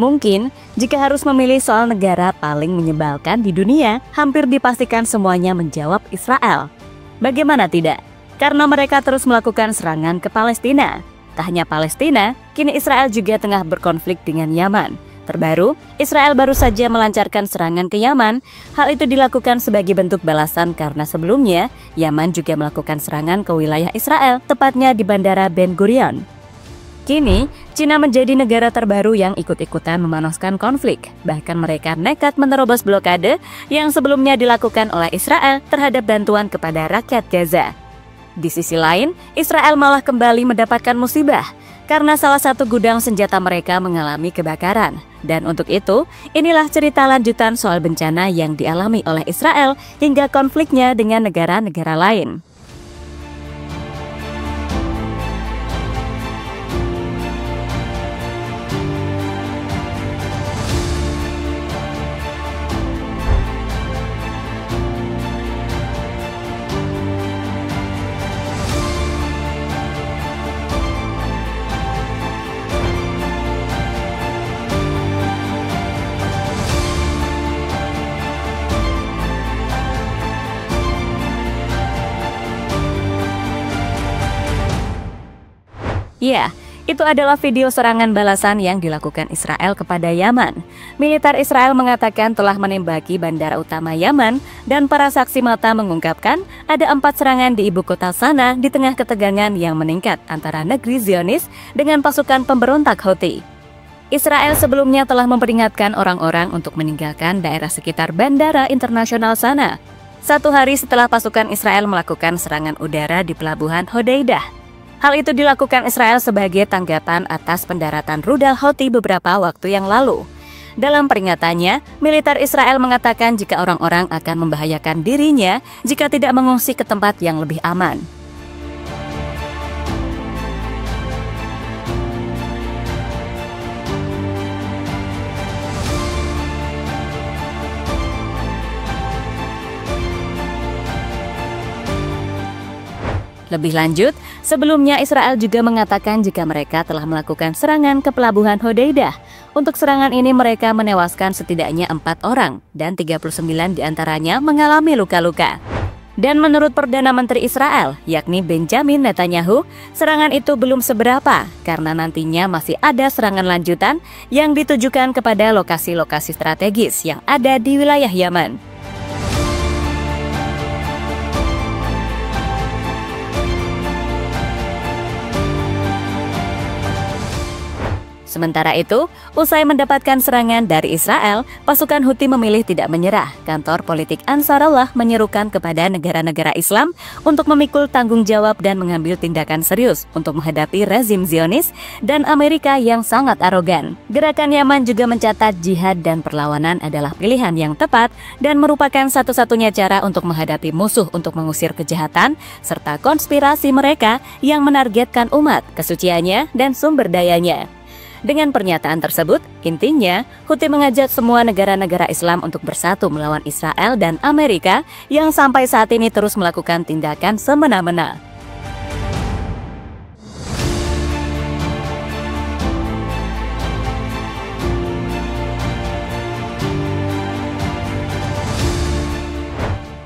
Mungkin jika harus memilih soal negara paling menyebalkan di dunia, hampir dipastikan semuanya menjawab Israel. Bagaimana tidak? Karena mereka terus melakukan serangan ke Palestina. Tak hanya Palestina, kini Israel juga tengah berkonflik dengan Yaman. Terbaru, Israel baru saja melancarkan serangan ke Yaman. Hal itu dilakukan sebagai bentuk balasan karena sebelumnya Yaman juga melakukan serangan ke wilayah Israel, tepatnya di Bandara Ben Gurion. Kini, Cina menjadi negara terbaru yang ikut-ikutan memanaskan konflik. Bahkan mereka nekat menerobos blokade yang sebelumnya dilakukan oleh Israel terhadap bantuan kepada rakyat Gaza. Di sisi lain, Israel malah kembali mendapatkan musibah karena salah satu gudang senjata mereka mengalami kebakaran. Dan untuk itu, inilah cerita lanjutan soal bencana yang dialami oleh Israel hingga konfliknya dengan negara-negara lain. Ya, itu adalah video serangan balasan yang dilakukan Israel kepada Yaman. Militer Israel mengatakan telah menembaki bandara utama Yaman dan para saksi mata mengungkapkan ada 4 serangan di ibu kota sana di tengah ketegangan yang meningkat antara negeri Zionis dengan pasukan pemberontak Houthi. Israel sebelumnya telah memperingatkan orang-orang untuk meninggalkan daerah sekitar bandara internasional sana. 1 hari setelah pasukan Israel melakukan serangan udara di pelabuhan Hodeidah. Hal itu dilakukan Israel sebagai tanggapan atas pendaratan rudal Houthi beberapa waktu yang lalu. Dalam peringatannya, militer Israel mengatakan jika orang-orang akan membahayakan dirinya jika tidak mengungsi ke tempat yang lebih aman. Lebih lanjut, sebelumnya Israel juga mengatakan jika mereka telah melakukan serangan ke pelabuhan Hodeidah. Untuk serangan ini mereka menewaskan setidaknya 4 orang dan 39 diantaranya mengalami luka-luka. Dan menurut Perdana Menteri Israel, yakni Benjamin Netanyahu, serangan itu belum seberapa karena nantinya masih ada serangan lanjutan yang ditujukan kepada lokasi-lokasi strategis yang ada di wilayah Yaman. Sementara itu, usai mendapatkan serangan dari Israel, pasukan Houthi memilih tidak menyerah. Kantor politik Ansarullah menyerukan kepada negara-negara Islam untuk memikul tanggung jawab dan mengambil tindakan serius untuk menghadapi rezim Zionis dan Amerika yang sangat arogan. Gerakan Yaman juga mencatat jihad dan perlawanan adalah pilihan yang tepat dan merupakan satu-satunya cara untuk menghadapi musuh untuk mengusir kejahatan serta konspirasi mereka yang menargetkan umat, kesuciannya, dan sumber dayanya. Dengan pernyataan tersebut, intinya Houthi mengajak semua negara-negara Islam untuk bersatu melawan Israel dan Amerika yang sampai saat ini terus melakukan tindakan semena-mena.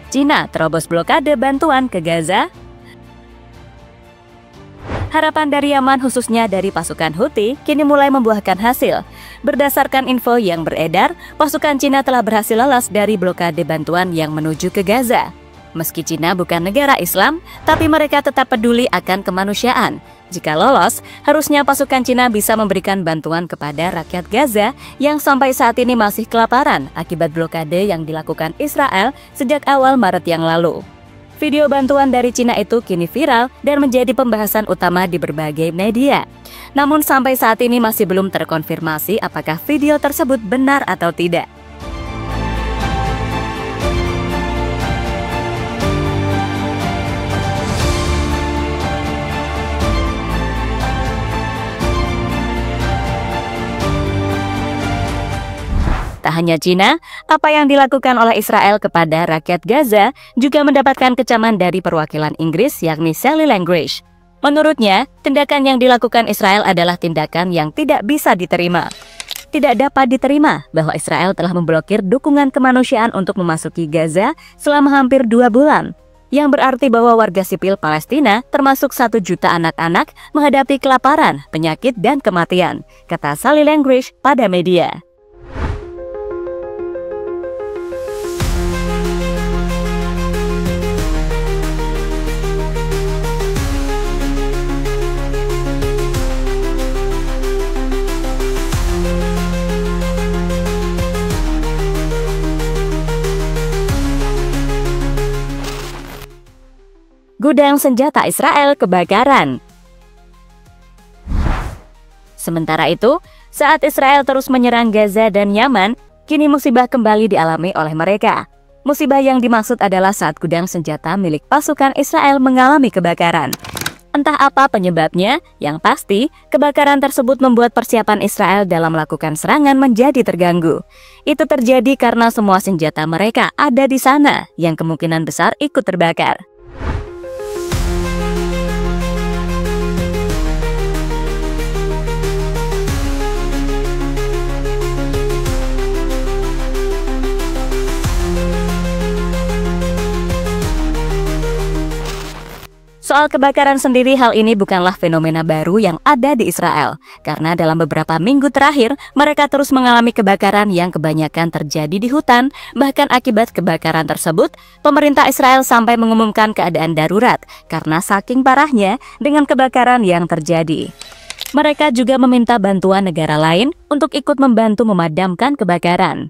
Cina terobos blokade bantuan ke Gaza. Harapan dari Yaman khususnya dari pasukan Houthi kini mulai membuahkan hasil. Berdasarkan info yang beredar, pasukan Cina telah berhasil lolos dari blokade bantuan yang menuju ke Gaza. Meski Cina bukan negara Islam, tapi mereka tetap peduli akan kemanusiaan. Jika lolos, harusnya pasukan Cina bisa memberikan bantuan kepada rakyat Gaza yang sampai saat ini masih kelaparan akibat blokade yang dilakukan Israel sejak awal Maret yang lalu. Video bantuan dari Cina itu kini viral dan menjadi pembahasan utama di berbagai media. Namun sampai saat ini masih belum terkonfirmasi apakah video tersebut benar atau tidak. Tak hanya Cina, apa yang dilakukan oleh Israel kepada rakyat Gaza juga mendapatkan kecaman dari perwakilan Inggris yakni Sally Langridge. Menurutnya, tindakan yang dilakukan Israel adalah tindakan yang tidak bisa diterima. tidak dapat diterima bahwa Israel telah memblokir dukungan kemanusiaan untuk memasuki Gaza selama hampir 2 bulan. Yang berarti bahwa warga sipil Palestina termasuk 1 juta anak-anak menghadapi kelaparan, penyakit, dan kematian, kata Sally Langridge pada media. Gudang senjata Israel kebakaran. Sementara itu, saat Israel terus menyerang Gaza dan Yaman, kini musibah kembali dialami oleh mereka. Musibah yang dimaksud adalah saat gudang senjata milik pasukan Israel mengalami kebakaran. Entah apa penyebabnya, yang pasti kebakaran tersebut membuat persiapan Israel dalam melakukan serangan menjadi terganggu. Itu terjadi karena semua senjata mereka ada di sana, yang kemungkinan besar ikut terbakar. Soal kebakaran sendiri, hal ini bukanlah fenomena baru yang ada di Israel, karena dalam beberapa minggu terakhir, mereka terus mengalami kebakaran yang kebanyakan terjadi di hutan. Bahkan akibat kebakaran tersebut, pemerintah Israel sampai mengumumkan keadaan darurat, karena saking parahnya dengan kebakaran yang terjadi. Mereka juga meminta bantuan negara lain untuk ikut membantu memadamkan kebakaran.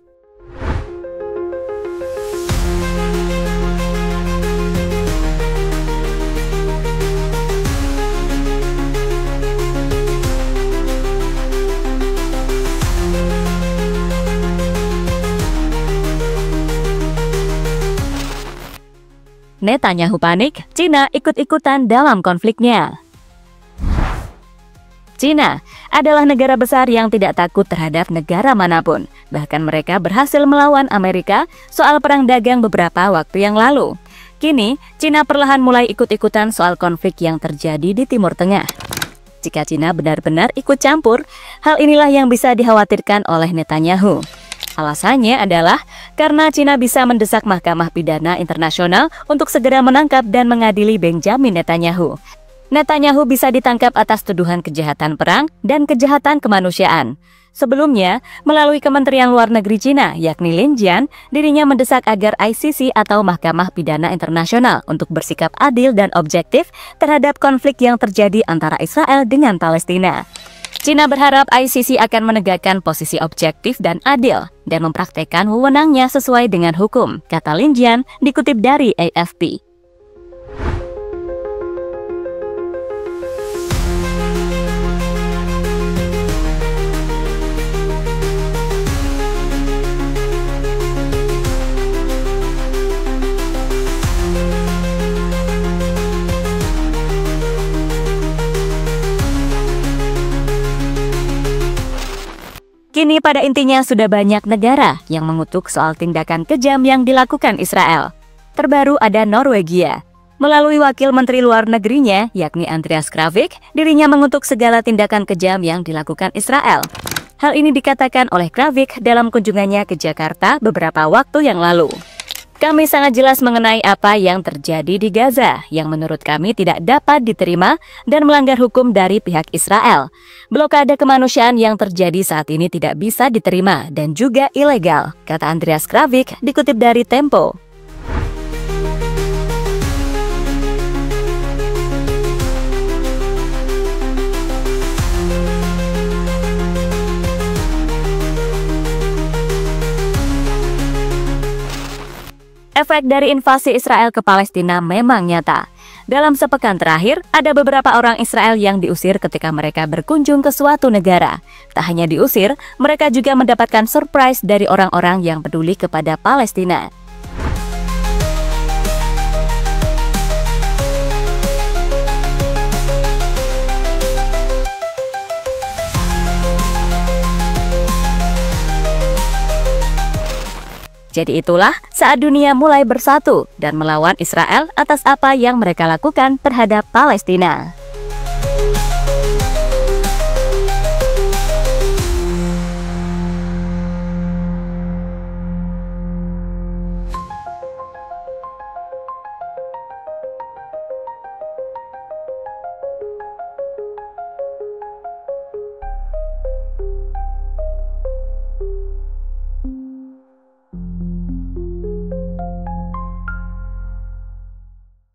Netanyahu panik, Cina ikut-ikutan dalam konfliknya. Cina adalah negara besar yang tidak takut terhadap negara manapun. Bahkan mereka berhasil melawan Amerika soal perang dagang beberapa waktu yang lalu. Kini, Cina perlahan mulai ikut-ikutan soal konflik yang terjadi di Timur Tengah. Jika Cina benar-benar ikut campur, hal inilah yang bisa dikhawatirkan oleh Netanyahu. Alasannya adalah karena Cina bisa mendesak Mahkamah Pidana Internasional untuk segera menangkap dan mengadili Benjamin Netanyahu. Netanyahu bisa ditangkap atas tuduhan kejahatan perang dan kejahatan kemanusiaan. Sebelumnya, melalui Kementerian Luar Negeri Cina, yakni Lin Jian, dirinya mendesak agar ICC atau Mahkamah Pidana Internasional untuk bersikap adil dan objektif terhadap konflik yang terjadi antara Israel dengan Palestina. Cina berharap ICC akan menegakkan posisi objektif dan adil dan mempraktekkan wewenangnya sesuai dengan hukum, kata Lin Jian, dikutip dari AFP. Kini pada intinya sudah banyak negara yang mengutuk soal tindakan kejam yang dilakukan Israel. Terbaru ada Norwegia. Melalui wakil menteri luar negerinya, yakni Andreas Kravik, dirinya mengutuk segala tindakan kejam yang dilakukan Israel. Hal ini dikatakan oleh Kravik dalam kunjungannya ke Jakarta beberapa waktu yang lalu. Kami sangat jelas mengenai apa yang terjadi di Gaza, yang menurut kami tidak dapat diterima dan melanggar hukum dari pihak Israel. Blokade kemanusiaan yang terjadi saat ini tidak bisa diterima dan juga ilegal, kata Andreas Kravik, dikutip dari Tempo. Efek dari invasi Israel ke Palestina memang nyata. Dalam sepekan terakhir, ada beberapa orang Israel yang diusir ketika mereka berkunjung ke suatu negara. Tak hanya diusir, mereka juga mendapatkan surprise dari orang-orang yang peduli kepada Palestina. Jadi itulah saat dunia mulai bersatu dan melawan Israel atas apa yang mereka lakukan terhadap Palestina.